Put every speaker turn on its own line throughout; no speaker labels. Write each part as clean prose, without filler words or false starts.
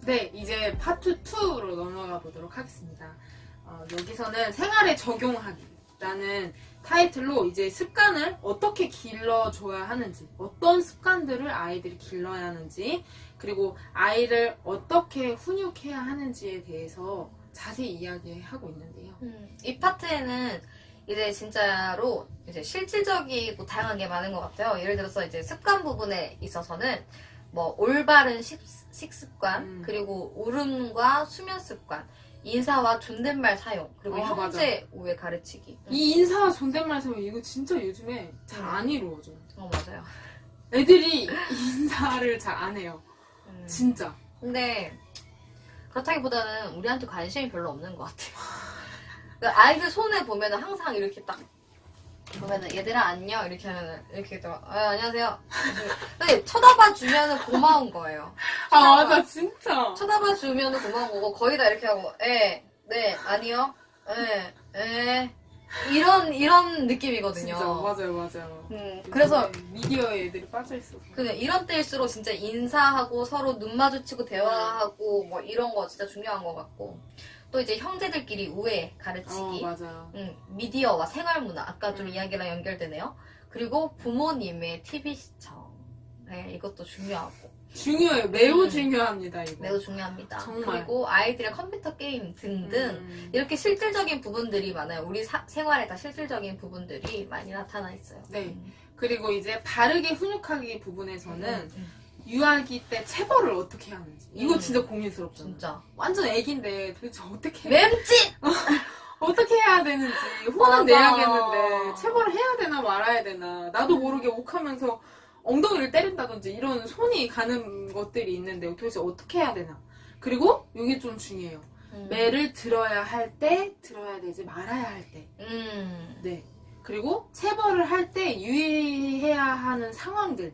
네, 이제 파트 2로 넘어가 보도록 하겠습니다. 여기서는 생활에 적용하기라는 타이틀로 이제 습관을 어떻게 길러줘야 하는지, 어떤 습관들을 아이들이 길러야 하는지, 그리고 아이를 어떻게 훈육해야 하는지에 대해서 자세히 이야기하고 있는데요.
이 파트에는 이제 진짜로 이제 실질적이고 다양한 게 많은 것 같아요. 예를 들어서 이제 습관 부분에 있어서는 뭐 올바른 식습관, 그리고 울음과 수면 습관, 인사와 존댓말 사용, 그리고 형제 우애 가르치기.
이 인사와 존댓말 사용 이거 진짜 요즘에 잘 안 이루어져요.
맞아요.
애들이 인사를 잘 안 해요. 진짜.
근데 그렇다기보다는 우리한테 관심이 별로 없는 것 같아요. 그러니까 아이들 손에 보면은 항상 이렇게 딱 보면은 얘들아 안녕 이렇게 하면은 이렇게 또 안녕하세요. 근데 쳐다봐 주면은 고마운 거예요.
맞아 진짜.
쳐다봐 주면은 고마운 거고 거의 다 이렇게 하고 네 아니요 이런 느낌이거든요.
진짜 맞아요.
그래서
미디어에 애들이 빠져 있어서.
이런 때일수록 진짜 인사하고 서로 눈 마주치고 대화하고 뭐 이런 거 진짜 중요한 것 같고. 또 이제 형제들끼리 우애 가르치기,
맞아요.
미디어와 생활문화, 아까 좀 이야기랑 연결되네요. 그리고 부모님의 TV 시청, 네, 이것도 중요하고.
중요해요. 매우 중요합니다. 이거.
매우 중요합니다.
정말.
그리고 아이들의 컴퓨터 게임 등등 이렇게 실질적인 부분들이 많아요. 우리 생활에 다 실질적인 부분들이 많이 나타나 있어요.
네. 그리고 이제 바르게 훈육하기 부분에서는 유아기 때 체벌을 어떻게 해야 하는지 이거 진짜 고민스럽잖아요.
진짜
완전 애기인데 도대체 어떻게
맴짓!
어떻게 해야 되는지 혼은 내야겠는데 체벌을 해야 되나 말아야 되나 나도 모르게 욱하면서 엉덩이를 때린다든지 이런 손이 가는 것들이 있는데 도대체 어떻게 해야 되나. 그리고 이게 좀 중요해요. 매를 들어야 할 때 들어야 되지 말아야 할 때. 네. 그리고 체벌을 할 때 유의해야 하는 상황들.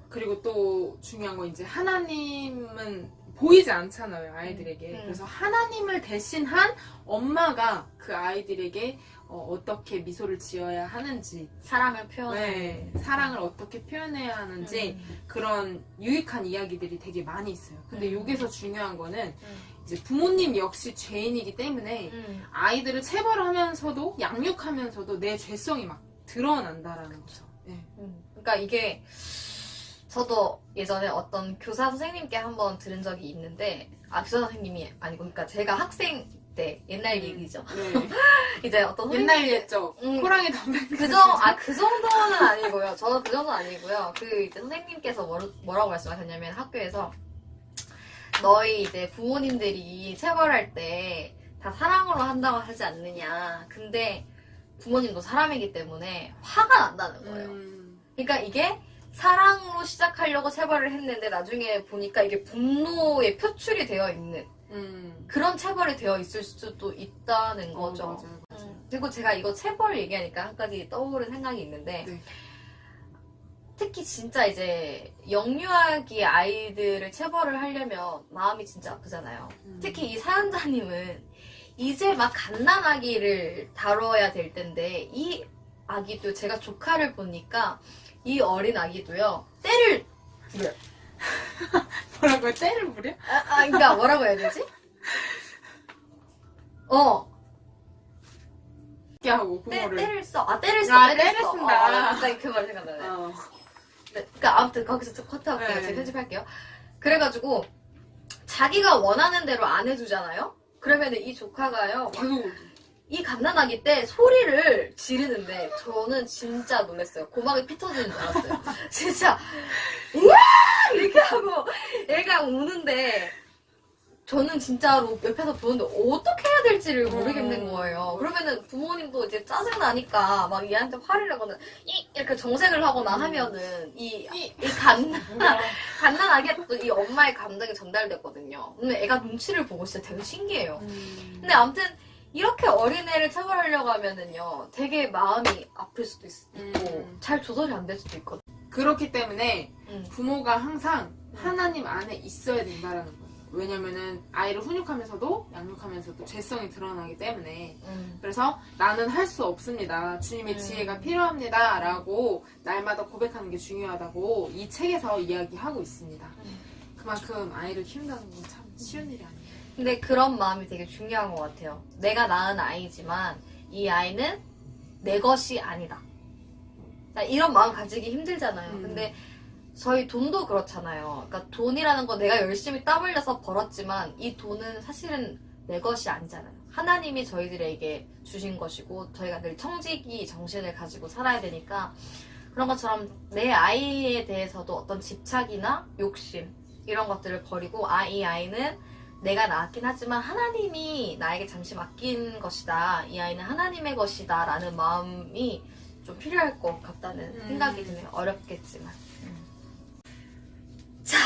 그리고 또 중요한 건 이제 하나님은 보이지 않잖아요, 아이들에게. 그래서 하나님을 대신한 엄마가 그 아이들에게 어떻게 미소를 지어야 하는지,
사랑을 표현해.
네, 사랑을 어떻게 표현해야 하는지 그런 유익한 이야기들이 되게 많이 있어요. 근데 여기서 중요한 거는 이제 부모님 역시 죄인이기 때문에 아이들을 체벌하면서도 양육하면서도 내 죄성이 막 드러난다라는 거죠. 네.
그러니까 이게 저도 예전에 어떤 교사 선생님께 한번 들은 적이 있는데, 교사 선생님이 아니고, 그러니까 제가 학생 때 옛날 얘기죠.
네.
이제 어떤
옛날 옛적 호랑이 담배
그 정도는 아니고요. 저는 그 정도는 아니고요. 이제 선생님께서 뭐라고 말씀하셨냐면 학교에서 너희 이제 부모님들이 체벌할 때 다 사랑으로 한다고 하지 않느냐. 근데 부모님도 사람이기 때문에 화가 난다는 거예요. 그러니까 이게 사랑으로 시작하려고 체벌을 했는데 나중에 보니까 이게 분노의 표출이 되어 있는 그런 체벌이 되어 있을 수도 있다는 거죠.
맞아요.
그리고 제가 이거 체벌 얘기하니까 한 가지 떠오른 생각이 있는데,
네.
특히 진짜 이제 영유아기 아이들을 체벌을 하려면 마음이 진짜 아프잖아요. 특히 이 사연자님은 이제 막 갓난아기를 다뤄야 될 텐데, 이 아기도 제가 조카를 보니까 이 어린 아기도요 때를 부려요.
뭐라고요? 때를 부려?
그러니까 뭐라고 해야 되지?
이렇게 하고 부모를
때를 써. 때를
쓴다.
갑자기 그 말 생각나네. 네, 그러니까 아무튼 거기서 커트할게요. 제가 편집할게요. 그래가지고 자기가 원하는 대로 안 해주잖아요. 그러면 이 조카가요.
계속
이 갓난아기 때 소리를 지르는데 저는 진짜 놀랐어요. 고막이 피 터지는 줄 알았어요. 진짜 으아! 이렇게 하고 애가 우는데 저는 진짜로 옆에서 보는데 어떻게 해야 될지를 모르겠는 거예요. 그러면은 부모님도 이제 짜증나니까 막 얘한테 화를 내거나 이렇게 정색을 하거나 하면은 이 갓난아기한테 또 이 엄마의 감정이 전달됐거든요. 근데 애가 눈치를 보고 진짜 되게 신기해요. 근데 아무튼 이렇게 어린애를 체벌하려고 하면은요 되게 마음이 아플 수도 있고 잘 조절이 안 될 수도 있거든요.
그렇기 때문에 부모가 항상 하나님 안에 있어야 된다라는 거예요. 왜냐면은 아이를 훈육하면서도 양육하면서도 죄성이 드러나기 때문에 그래서 나는 할 수 없습니다. 주님의 지혜가 필요합니다. 라고 날마다 고백하는 게 중요하다고 이 책에서 이야기하고 있습니다. 그만큼 아이를 키운다는 건 참 쉬운 일이 아니에요.
근데 그런 마음이 되게 중요한 것 같아요. 내가 낳은 아이지만 이 아이는 내 것이 아니다. 이런 마음 가지기 힘들잖아요. 근데 저희 돈도 그렇잖아요. 그러니까 돈이라는 건 내가 열심히 땀 흘려서 벌었지만 이 돈은 사실은 내 것이 아니잖아요. 하나님이 저희들에게 주신 것이고 저희가 늘 청지기 정신을 가지고 살아야 되니까 그런 것처럼 내 아이에 대해서도 어떤 집착이나 욕심 이런 것들을 버리고 이 아이는 내가 낳았긴 하지만 하나님이 나에게 잠시 맡긴 것이다. 이 아이는 하나님의 것이다 라는 마음이 좀 필요할 것 같다는 생각이 드네요. 어렵겠지만. 자,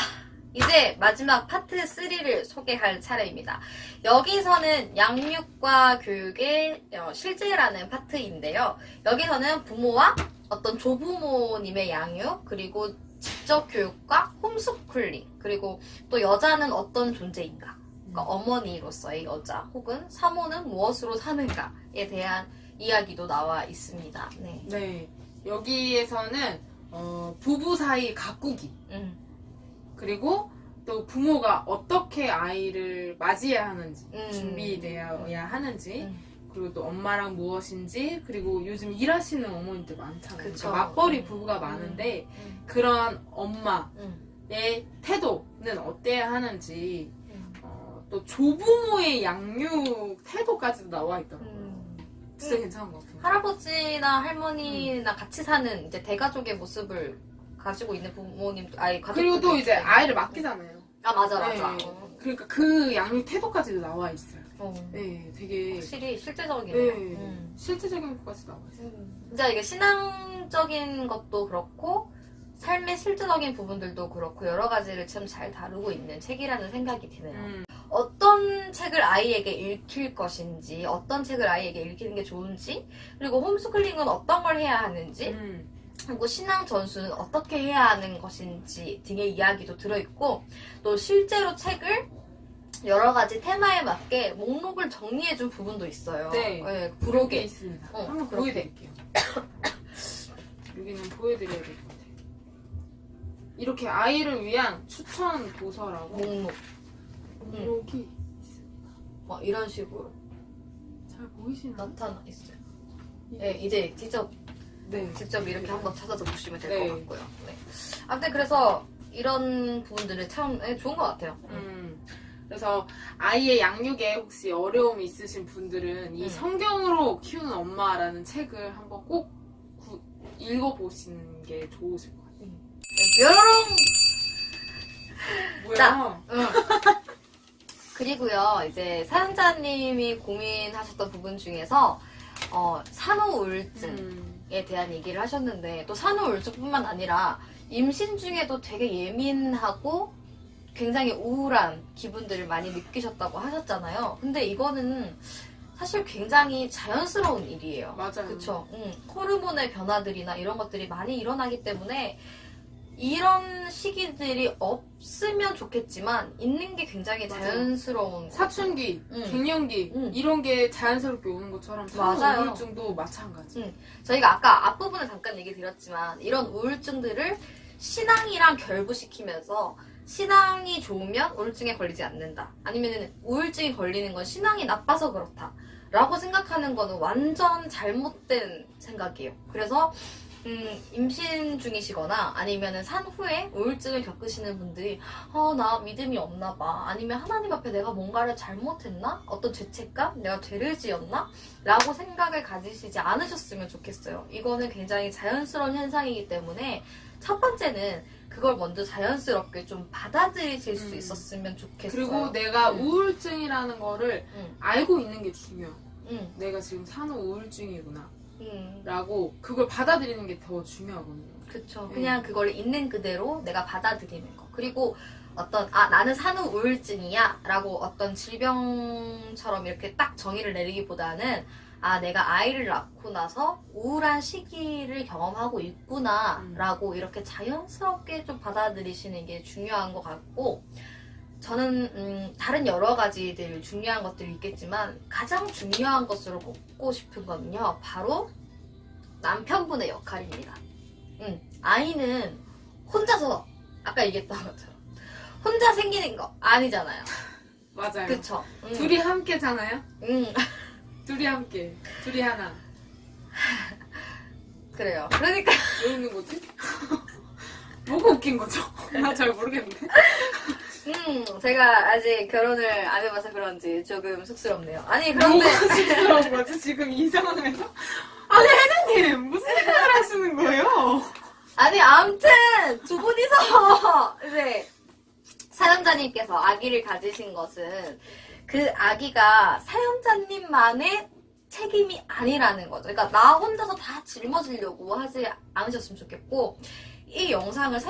이제 마지막 파트 3를 소개할 차례입니다. 여기서는 양육과 교육의 실제라는 파트인데요. 여기서는 부모와 어떤 조부모님의 양육, 그리고 직접 교육과 홈스쿨링, 그리고 또 여자는 어떤 존재인가, 그러니까 어머니로서의 여자, 혹은 사모는 무엇으로 사는가에 대한 이야기도 나와 있습니다. 네.
네. 여기에서는 부부 사이 가꾸기. 그리고 또 부모가 어떻게 아이를 맞이해야 하는지, 준비되어야 하는지, 그리고 또 엄마랑 무엇인지, 그리고 요즘 일하시는 어머님들 많잖아요.
그쵸.
그러니까 맞벌이 부부가 많은데 그런 엄마의 태도는 어때야 하는지, 또 조부모의 양육 태도까지도 나와 있더라고요. 진짜 괜찮은 것 같아요.
할아버지나 할머니나 같이 사는 이제 대가족의 모습을 가지고 있는 부모님,
그리고 또 이제 아이를 맡기잖아요.
맞아.
네. 그러니까 그 양육 태도까지도 나와 있어요.
어.
네, 되게
확실히 실제적이네요.
네, 실제적인 것까지 나와 있어요.
진짜 이게 신앙적인 것도 그렇고 삶의 실제적인 부분들도 그렇고 여러 가지를 참 잘 다루고 있는 책이라는 생각이 드네요. 어떤 책을 아이에게 읽힐 것인지, 어떤 책을 아이에게 읽히는 게 좋은지, 그리고 홈스쿨링은 어떤 걸 해야 하는지, 그리고 신앙 전수는 어떻게 해야 하는 것인지 등의 이야기도 들어있고, 또 실제로 책을 여러 가지 테마에 맞게 목록을 정리해준 부분도 있어요.
네,
네,
그게
부록에
있습니다. 한번
그렇게.
보여드릴게요. 여기는 보여드려야 될 것 같아요. 이렇게 아이를 위한 추천 도서라고
목록
목록이
이런 식으로
잘 보이시나요?
나타나 있어요. 네, 이제 직접 이렇게 한번 찾아서 보시면 될 것
네.
같고요. 네. 아무튼 그래서 이런 부분들을 참 좋은 것 같아요.
그래서 아이의 양육에 혹시 어려움이 있으신 분들은 이 성경으로 키우는 엄마라는 책을 한번 꼭 읽어보시는 게 좋으실 것 같아요.
뾰로롱!
뭐야?
자, 그리고요, 이제 사연자님이 고민하셨던 부분 중에서 산후 우울증에 대한 얘기를 하셨는데, 또 산후 우울증뿐만 아니라 임신 중에도 되게 예민하고 굉장히 우울한 기분들을 많이 느끼셨다고 하셨잖아요. 근데 이거는 사실 굉장히 자연스러운 일이에요.
맞아요.
그쵸? 호르몬의 변화들이나 이런 것들이 많이 일어나기 때문에 이런 시기들이 없으면 좋겠지만 있는 게 굉장히
맞아요.
자연스러운
사춘기, 갱년기 이런 게 자연스럽게 오는 것처럼 산후
맞아요.
우울증도 마찬가지.
저희가 아까 앞부분에 잠깐 얘기 드렸지만 이런 우울증들을 신앙이랑 결부시키면서 신앙이 좋으면 우울증에 걸리지 않는다. 아니면 우울증이 걸리는 건 신앙이 나빠서 그렇다. 라고 생각하는 거는 완전 잘못된 생각이에요. 그래서 임신 중이시거나 아니면 산후에 우울증을 겪으시는 분들이 나 믿음이 없나 봐. 아니면 하나님 앞에 내가 뭔가를 잘못했나? 어떤 죄책감? 내가 죄를 지었나? 라고 생각을 가지시지 않으셨으면 좋겠어요. 이거는 굉장히 자연스러운 현상이기 때문에 첫 번째는 그걸 먼저 자연스럽게 좀 받아들이실 수 있었으면 좋겠어요.
그리고 내가 우울증이라는 거를 알고 있는 게 중요해요. 내가 지금 산후 우울증이구나. 라고 그걸 받아들이는 게 더 중요하거든요.
그쵸. 그냥 그걸 있는 그대로 내가 받아들이는 거. 그리고 나는 산후 우울증이야 라고 어떤 질병처럼 이렇게 딱 정의를 내리기보다는 내가 아이를 낳고 나서 우울한 시기를 경험하고 있구나 라고 이렇게 자연스럽게 좀 받아들이시는 게 중요한 것 같고, 저는 다른 여러 가지들 중요한 것들이 있겠지만 가장 중요한 것으로 꼽고 싶은 거는요, 바로 남편분의 역할입니다. 아이는 혼자서, 아까 얘기했던 것처럼 혼자 생기는 거 아니잖아요.
맞아요.
그쵸?
둘이 함께잖아요.
음.
둘이 함께. 둘이 하나.
그래요. 그러니까
왜 웃는 거지? 뭐가 웃긴 거죠? 나 잘 모르겠는데.
제가 아직 결혼을 안 해봐서 그런지 조금 쑥스럽네요. 아니 그런데
뭐가 쑥스러운 거지? 지금 이 상황에서? 아니 혜진님 무슨 생각을 하시는 거예요?
아니 아무튼 두 분이서 이제 사연자님께서 아기를 가지신 것은 그 아기가 사연자님만의 책임이 아니라는 거죠. 그러니까 나 혼자서 다 짊어지려고 하지 않으셨으면 좋겠고 이 영상을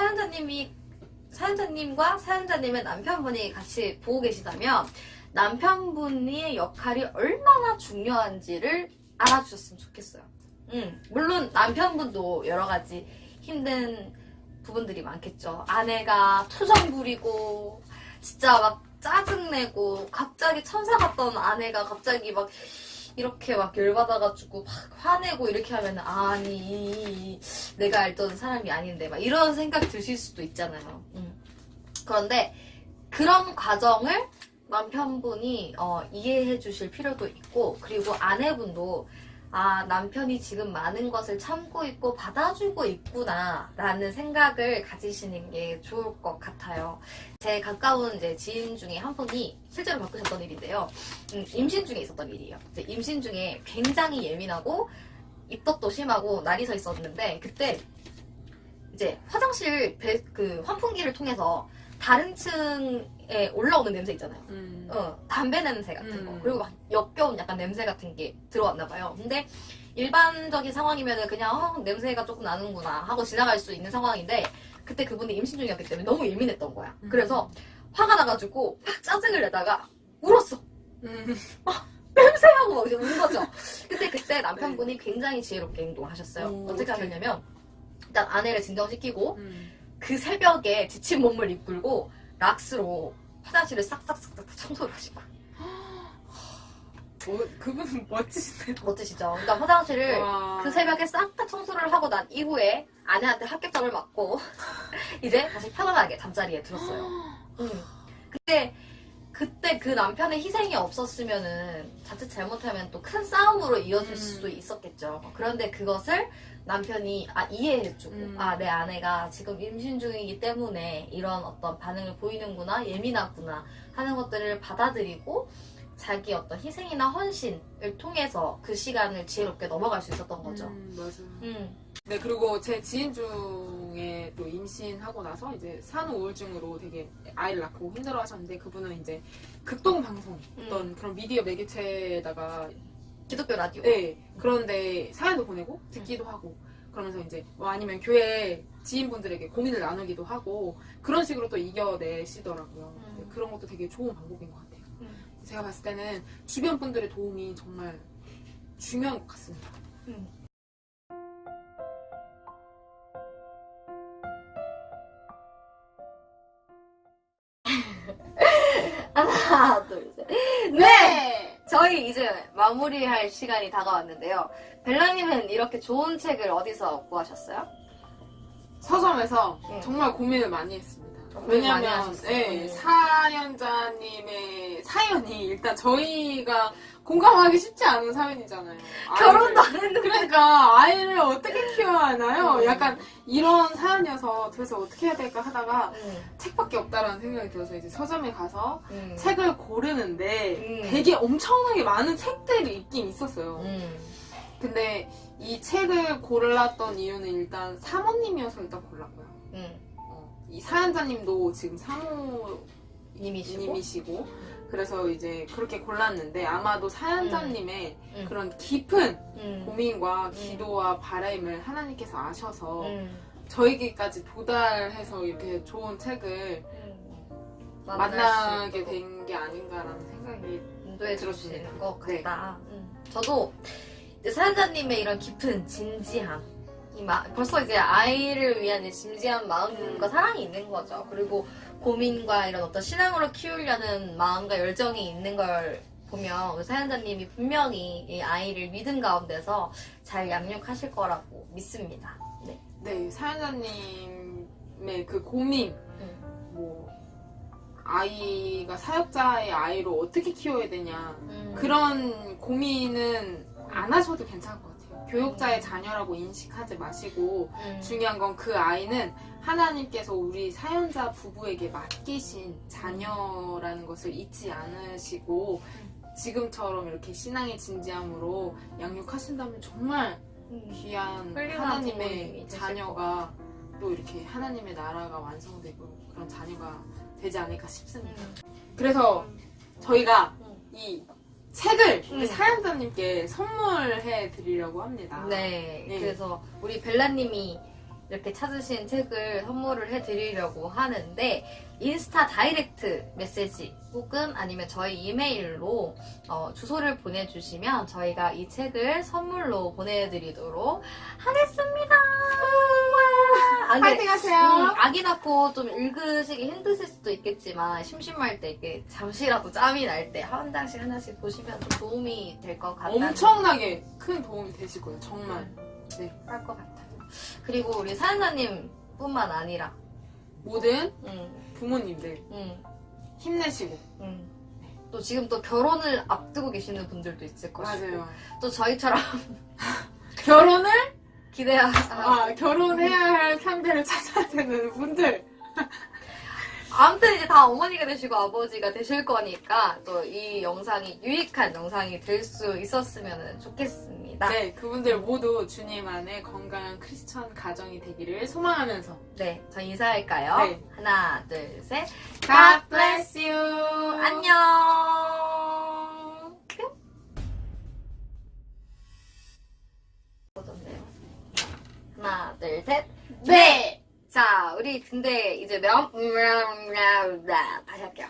사연자님과 사연자님의 남편분이 같이 보고 계시다면 남편분의 역할이 얼마나 중요한지를 알아주셨으면 좋겠어요. 물론 남편분도 여러 가지 힘든 부분들이 많겠죠. 아내가 투정 부리고 진짜 막 짜증내고 갑자기 천사 같던 아내가 갑자기 막 이렇게 막 열받아가지고 막 화내고 이렇게 하면 아니 내가 알던 사람이 아닌데 막 이런 생각 드실 수도 있잖아요. 그런데 그런 과정을 남편분이 이해해 주실 필요도 있고 그리고 아내분도 아 남편이 지금 많은 것을 참고 있고 받아주고 있구나 라는 생각을 가지시는 게 좋을 것 같아요. 제 가까운 이제 지인 중에 한 분이 실제로 겪으셨던 일인데요. 임신 중에 있었던 일이에요. 이제 임신 중에 굉장히 예민하고 입덧도 심하고 날이 서 있었는데 그때 이제 화장실 그 환풍기를 통해서 다른 층에 올라오는 냄새 있잖아요. 담배 냄새 같은 거. 그리고 막 역겨운 약간 냄새 같은 게 들어왔나 봐요. 근데 일반적인 상황이면은 그냥 냄새가 조금 나는구나 하고 지나갈 수 있는 상황인데 그때 그분이 임신 중이었기 때문에 너무 예민했던 거야. 그래서 화가 나가지고 막 짜증을 내다가 울었어. 냄새하고 막 이제 운 거죠. 그때 남편분이 굉장히 지혜롭게 행동하셨어요. 어떻게 하셨냐면 일단 아내를 진정시키고 그 새벽에 지친 몸을 이끌고 락스로 화장실을 싹싹싹 청소를 하신 거예요.
그분은 멋지시네요.
멋지시죠? 그러니까 화장실을
와.
그 새벽에 싹 다 청소를 하고 난 이후에 아내한테 합격점을 맞고 이제 다시 편안하게 잠자리에 들었어요. 그때 그 남편의 희생이 없었으면은 자칫 잘못하면 또 큰 싸움으로 이어질 수도 있었겠죠. 그런데 그것을 남편이 이해해주고 내 아내가 지금 임신 중이기 때문에 이런 어떤 반응을 보이는구나 예민하구나 하는 것들을 받아들이고 자기 어떤 희생이나 헌신을 통해서 그 시간을 지혜롭게 넘어갈 수 있었던 거죠.
맞아요. 네, 그리고 제 지인 중에 또 임신하고 나서 이제 산후 우울증으로 되게 아이를 낳고 힘들어 하셨는데 그분은 이제 극동 방송 어떤 그런 미디어 매개체에다가
기독교 라디오.
네, 그런데 사연도 보내고 듣기도 하고 그러면서 이제 뭐 아니면 교회 지인분들에게 고민을 나누기도 하고 그런 식으로 또 이겨내시더라고요. 그런 것도 되게 좋은 방법인 것 같아요. 제가 봤을 때는 주변 분들의 도움이 정말 중요한 것 같습니다.
하나, 둘, 셋.
네!
저희 이제 마무리할 시간이 다가왔는데요. 벨라님은 이렇게 좋은 책을 어디서 구하셨어요?
서점에서
응.
정말 고민을 많이 했습니다.
고민 많이
왜냐면
하셨어요.
네, 사연자님의 사연이 일단 저희가 공감하기 쉽지 않은 사연이잖아요.
결혼도 안 했는데.
그러니까 아이를 어떻게 키워야 하나요? 약간 이런 사연이어서 도대체 어떻게 해야 될까 하다가 책밖에 없다라는 생각이 들어서 이제 서점에 가서 책을 고르는데 되게 엄청나게 많은 책들이 있긴 있었어요. 근데 이 책을 골랐던 이유는 일단 사모님이어서 일단 골랐고요. 이 사연자님도 지금 사모님이시고 그래서 이제 그렇게 골랐는데 아마도 사연자님의 그런 깊은 고민과 기도와 바람을 하나님께서 아셔서 저에게까지 도달해서 이렇게 좋은 책을 만나게 된 게 아닌가라는 생각이
인도해 주시는 것 같다. 저도 이제 사연자님의 이런 깊은 진지함, 벌써 이제 아이를 위한 이 진지한 마음과 사랑이 있는 거죠. 그리고 고민과 이런 어떤 신앙으로 키우려는 마음과 열정이 있는 걸 보면 우리 사연자님이 분명히 이 아이를 믿음 가운데서 잘 양육하실 거라고 믿습니다. 네.
네, 사연자님의 그 고민, 뭐 아이가 사역자의 아이로 어떻게 키워야 되냐 그런 고민은 안 하셔도 괜찮을 것 같아요. 교육자의 자녀라고 인식하지 마시고 중요한 건 그 아이는 하나님께서 우리 사연자 부부에게 맡기신 자녀라는 것을 잊지 않으시고 지금처럼 이렇게 신앙의 진지함으로 양육하신다면 정말 귀한
훌륭한
하나님의
부모님이 되실
자녀가 또 이렇게 하나님의 나라가 완성되고 그런 자녀가 되지 않을까 싶습니다. 그래서 저희가 이 책을 우리 사연자님께 선물해 드리려고 합니다.
네,
네.
그래서 우리 벨라님이 이렇게 찾으신 책을 선물을 해드리려고 하는데 인스타 다이렉트 메시지 혹은 아니면 저희 이메일로 주소를 보내주시면 저희가 이 책을 선물로 보내드리도록 하겠습니다.
파이팅 하세요.
아기 낳고 좀 읽으시기 힘드실 수도 있겠지만 심심할 때 이렇게 잠시라도 짬이 날 때 한 장씩 하나씩 보시면 좀 도움이 될 것 같다는
엄청나게 큰 도움이 되실 거예요. 정말. 네.
할 것 같아요. 그리고 우리 사연자님 뿐만 아니라
모든
음,
부모님들 힘내시고.
또 지금 또 결혼을 앞두고 계시는 분들도 있을 것이고
맞아요.
또 저희처럼
결혼을 결혼해야 할 상대를 찾아야 되는 분들.
아무튼 이제 다 어머니가 되시고 아버지가 되실 거니까 또 이 영상이 유익한 영상이 될 수 있었으면 좋겠습니다.
네, 그분들 모두 주님 안에 건강한 크리스천 가정이 되기를 소망하면서
네, 저 인사할까요?
네.
하나, 둘, 셋.
God bless you.
안녕. 어떤데요? 하나, 둘, 셋.
네.
자, 우리 근데 이제 다시 할게요.